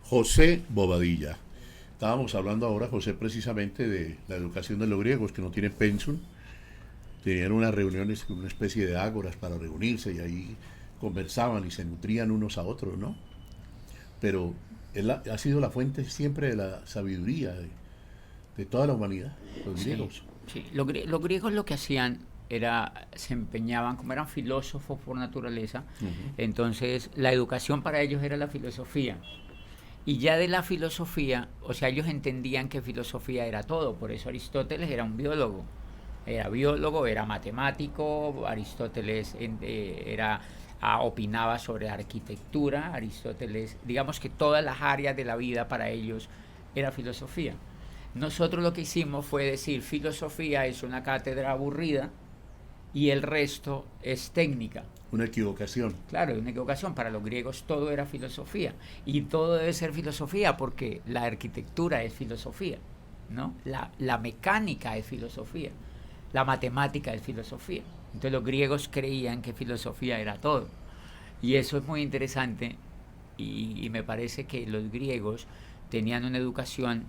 José Bobadilla. Estábamos hablando ahora, José, precisamente de la educación de los griegos, que no tienen pensum. Tenían unas reuniones, una especie de ágoras para reunirse y ahí conversaban y se nutrían unos a otros, ¿no? Pero ha sido la fuente siempre de la sabiduría de toda la humanidad, los Sí, griegos. sí. Los griegos lo que hacían era, se empeñaban, como eran filósofos por naturaleza, Ujú. entonces la educación para ellos era la filosofía. Y ya de la filosofía, o sea, ellos entendían que filosofía era todo, por eso Aristóteles era un biólogo. Era biólogo, era matemático, Aristóteles opinaba sobre arquitectura, Aristóteles, digamos que todas las áreas de la vida para ellos era filosofía. Nosotros lo que hicimos fue decir, filosofía es una cátedra aburrida y el resto es técnica. Una equivocación. Claro, una equivocación. Para los griegos todo era filosofía. Y todo debe ser filosofía porque la arquitectura es filosofía, ¿no? La mecánica es filosofía. La matemática es filosofía. Entonces los griegos creían que filosofía era todo. Y eso es muy interesante. Y me parece que los griegos tenían una educación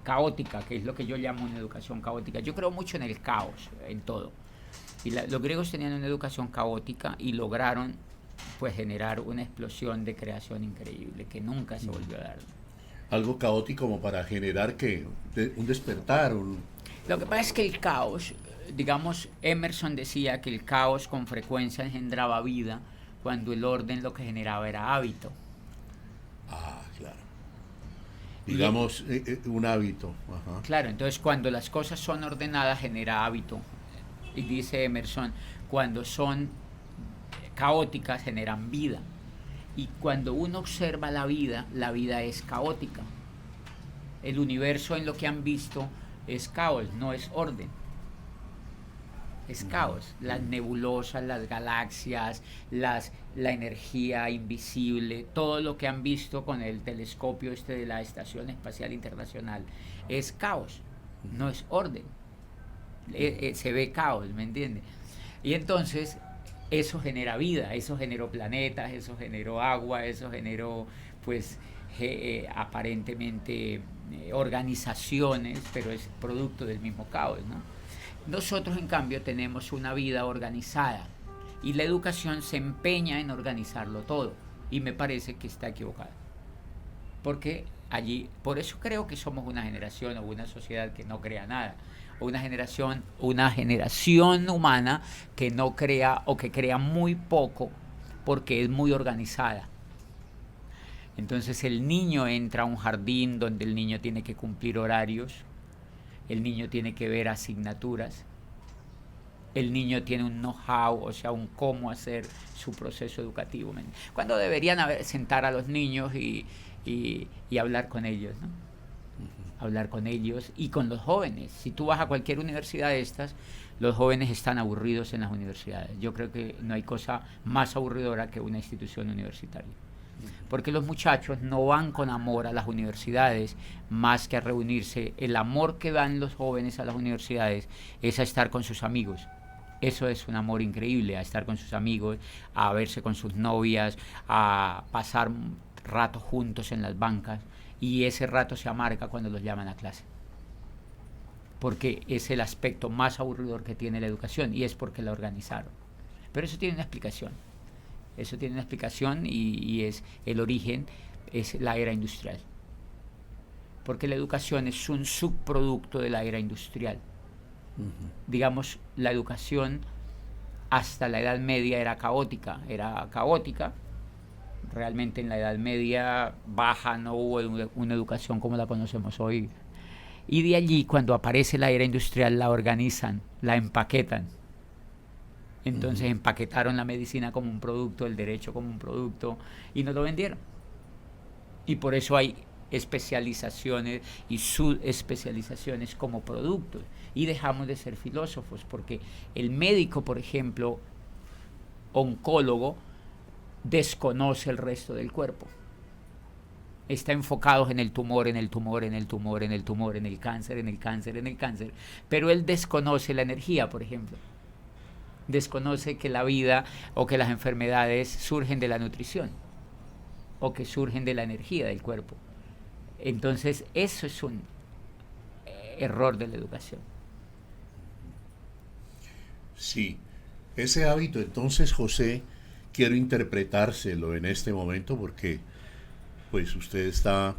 caótica, que es lo que yo llamo una educación caótica. Yo creo mucho en el caos, en todo. Y los griegos tenían una educación caótica y lograron pues generar una explosión de creación increíble que nunca se volvió a dar. Algo caótico como para generar que un despertar, Lo que pasa es que el caos, digamos, Emerson decía que el caos con frecuencia engendraba vida cuando el orden lo que generaba era hábito. ah, claro. Y Digamos, un hábito. Ajá. claro, entonces cuando las cosas son ordenadas genera hábito. Y dice Emerson, cuando son caóticas generan vida. Y cuando uno observa la vida es caótica. El universo en lo que han visto es caos, no es orden. Es caos. Las nebulosas, las galaxias, la energía invisible, todo lo que han visto con el telescopio este de la Estación Espacial Internacional es caos, no es orden. Se ve caos, ¿me entiendes? Y entonces eso genera vida, eso generó planetas, eso generó agua, eso generó pues aparentemente organizaciones, pero es producto del mismo caos, ¿no? Nosotros en cambio tenemos una vida organizada y la educación se empeña en organizarlo todo y me parece que está equivocada. Porque allí, por eso creo que somos una generación o una sociedad que no crea nada, o una generación humana que no crea o que crea muy poco porque es muy organizada. Entonces el niño entra a un jardín donde el niño tiene que cumplir horarios, el niño tiene que ver asignaturas, el niño tiene un know-how, o sea, un cómo hacer su proceso educativo. Cuando deberían sentar a los niños y hablar con ellos, ¿no? Hablar con ellos y con los jóvenes. Si tú vas a cualquier universidad de estas, los jóvenes están aburridos en las universidades. Yo creo que no hay cosa más aburridora que una institución universitaria. Porque los muchachos no van con amor a las universidades más que a reunirse. El amor que dan los jóvenes a las universidades es a estar con sus amigos. Eso es un amor increíble, a estar con sus amigos, a verse con sus novias, a pasar rato juntos en las bancas. Y ese rato se amarga cuando los llaman a clase. Porque es el aspecto más aburridor que tiene la educación y es porque la organizaron. Pero eso tiene una explicación. Eso tiene una explicación y es el origen, es la era industrial. Porque la educación es un subproducto de la era industrial. Digamos, la educación hasta la Edad Media era caótica. Realmente en la Edad Media baja no hubo una educación como la conocemos hoy. Y de allí, cuando aparece la era industrial, la organizan, la empaquetan. Entonces empaquetaron la medicina como un producto, el derecho como un producto, y nos lo vendieron. Y por eso hay especializaciones y subespecializaciones como productos. Y dejamos de ser filósofos, porque el médico, por ejemplo, oncólogo, desconoce el resto del cuerpo. Está enfocado en el tumor, en el tumor, en el tumor, en el tumor, en el cáncer, en el cáncer, en el cáncer. Pero él desconoce la energía, por ejemplo. Desconoce que la vida o que las enfermedades surgen de la nutrición o que surgen de la energía del cuerpo. Entonces, eso es un error de la educación. Sí, ese hábito, entonces, José, quiero interpretárselo en este momento porque pues usted está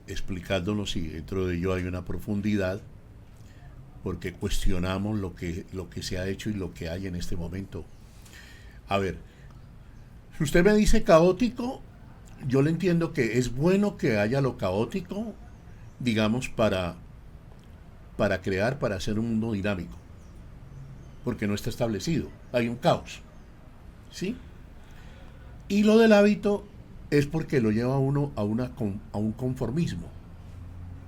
explicándonos y dentro de ello hay una profundidad porque cuestionamos lo que se ha hecho y lo que hay en este momento. A ver, si usted me dice caótico, yo le entiendo que es bueno que haya lo caótico, digamos, para crear, para hacer un mundo dinámico, porque no está establecido, hay un caos, ¿sí? Y lo del hábito es porque lo lleva a uno a un conformismo,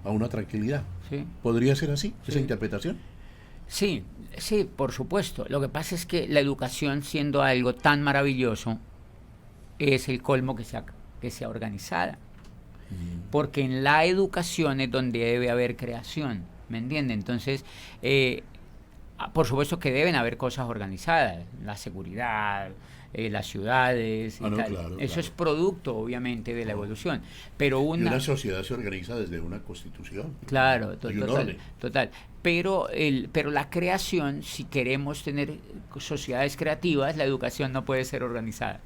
a una tranquilidad. ¿Sí? ¿Podría ser así, esa Sí. interpretación? Sí, sí, por supuesto. Lo que pasa es que la educación, siendo algo tan maravilloso, es el colmo que sea organizada. Porque en la educación es donde debe haber creación, ¿me entiende? Entonces, por supuesto que deben haber cosas organizadas, la seguridad, las ciudades y Ah, no, tal. claro, Eso claro. es producto, obviamente, de la evolución. Pero Y una sociedad se organiza desde una constitución. claro, Hay un total, orden. total. Pero la creación, si queremos tener sociedades creativas, la educación no puede ser organizada.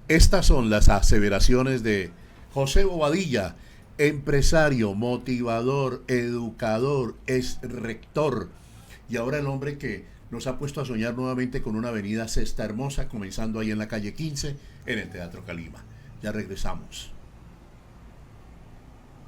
Estas son las aseveraciones de José Bobadilla, empresario, motivador, educador, ex rector y ahora el hombre que nos ha puesto a soñar nuevamente con una avenida Cesta Hermosa, comenzando ahí en la calle 15, en el Teatro Calima. Ya regresamos.